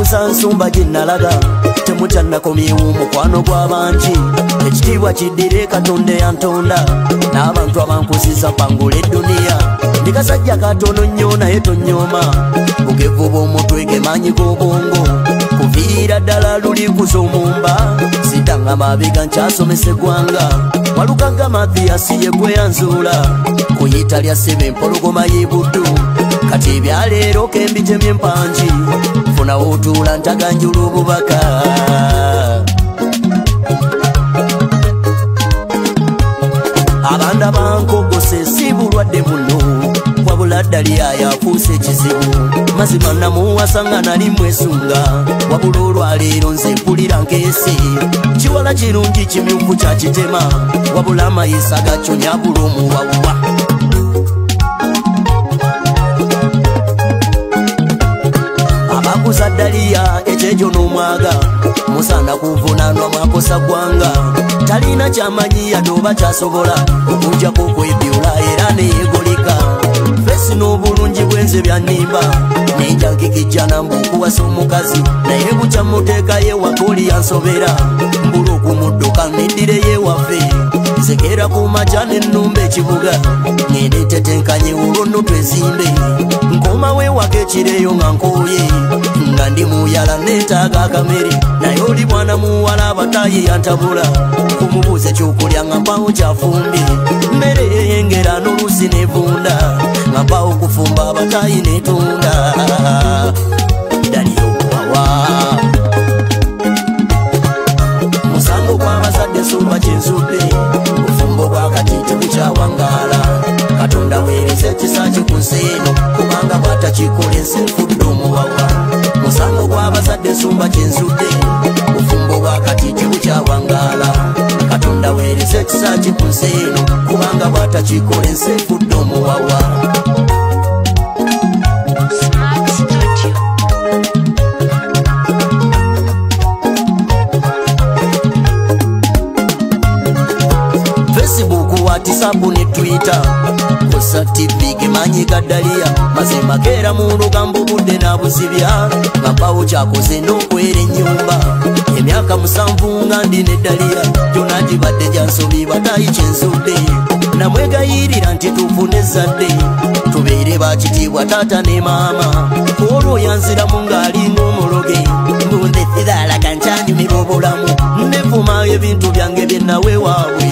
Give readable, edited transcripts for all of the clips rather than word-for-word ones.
musansumba ginnalaga temukyannakomyewo mukwano gw'abangi ekitiibwa kiddire Katonda yantonda n'abantu abankusiza pangula edduniya ndi kasajja katono nnyo naye tonyooma bugevu bw'omutwe ge maanyi g'obwongo kuviira ddala luli kuzomumba sidanga mabega nkyasomesa eggwanga walukaga Mathias ye gwe yanzuula kuyita lya ssebe empologoma y'e Buddu kati ebyaleero kembitemye empangi funawo otuula ntaganjula obubaka abanda bankogose si bulwadde buno wabula ddaliya yafuuse ekizibu mazima namuwasanga nali mwesunga wabula olwaleero nze mpulira nkeesi kiwala kirungi kimyufu kyakitema wabula amayisa gaconyabula omuwawuwa abakuza ddaliya ekyejo n'omwaga musaana kuvunanwa mwakosa gwanga talina kyamanyi yadooba kyasobola okujjako okwebyula era neyegoleka fesi n'obulungi bwenze byannimba nenja nkikijjana mbukuwasa omukazi naye bukya muteeka yewakoli yansobera mbula okumudduka neddire yewaffe nzekera ku makya nennumba ekibuga ngende tetenkanye olwonno twezimbe nkoma wewaka ekireeyo nga nkooye nga ndi muyala neetaaga akamere naye oli mwana muwala abataye yantabula kumubuuza ekyokulya nga mpawo kyafumbye mmere yeyengera n'oluusi nevunda nga mpawo okufumba abatayi netunda ddaliyo okuwawa musango gw'abazadde nsumba kyenzudde bufumbo bwakati tebukyawangaala Katonda weereza ekisa kye ku nsi eno kubanga bw'atakikola ensi enfudde omuwawa musango gw'abazadde nsumba kyenzudde bufumbo bwakati tebukyawangaala Katonda weereza ekisa kye ku nsi eno kubanga bw'atakikola ensi enfudde omuwawa WhatsApp ne Twitter kosa TV gemanyi gaddaliya mazima keera mu lugambo budde n'abuzibya nga mpawo kyakoze n'okwera ennyumba emyaka 7 nga ndi neddaliya gyonna gibadde gyansobi batayi kyenzudde namwegayirira nti tufune ezzadde tubeere bakitiibwa taata ne maama olwo yanziramu ng'alinga omologe mbunde thalaga nkyanyumira obulamu nevuma ebintu byange byennawewaabwe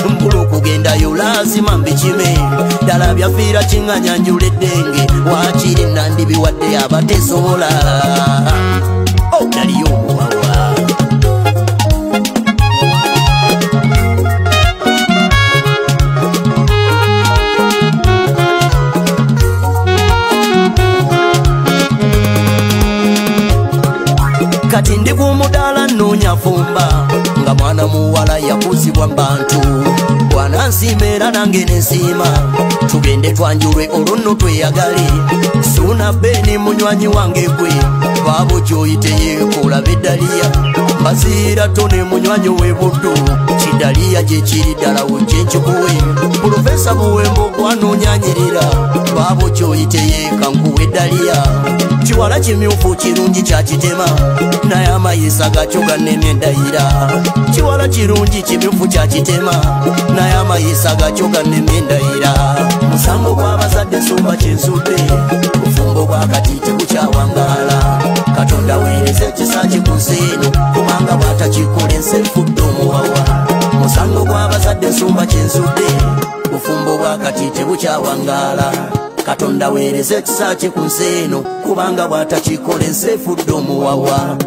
mbula okugendayo lazima mbikime ddala byafiira kiŋŋanya njula eddenge wakiri nandibiwadde abatesobola daliyo omuwawa kati ndi ku mudaala nnoonya fumba nga mwana muwala yakuzibwa mbantu bwanansiima era nange nensiima tugende twanjulwe olwo nno tweyagale suuna beeni munywanyi wange gwe baabo gyoyite yeekola beddaliya mbaziira tone munywanyi w'e Buddu kiddaliya gye kiri ddala wojje nkikuwe Pulofesa Buwembo gwanoonyanyirira baabo gyoyite yeekankuwa eddaliya kiwala kimyufu kirungi kyakitema naye amayisa gakyo gannemye endayira kiwala kirungi kimyufu kyakitema naye amayisa gakyo gannemye endayira musango gw'abazadde nsumba kyenzudde bufumbo bwakati tebukyawangaala Katonda weereza ekisa kye ku nsi eno kubanga bw'atakikola ensi enfudde omuwawa musango gw'abazadde nsumba kyenzudde bufumbo bwakati tebukyawangaala Katonda weereza ekisa kye ku nsi eno kubanga bw'atakikola ensi enfudde omuwawa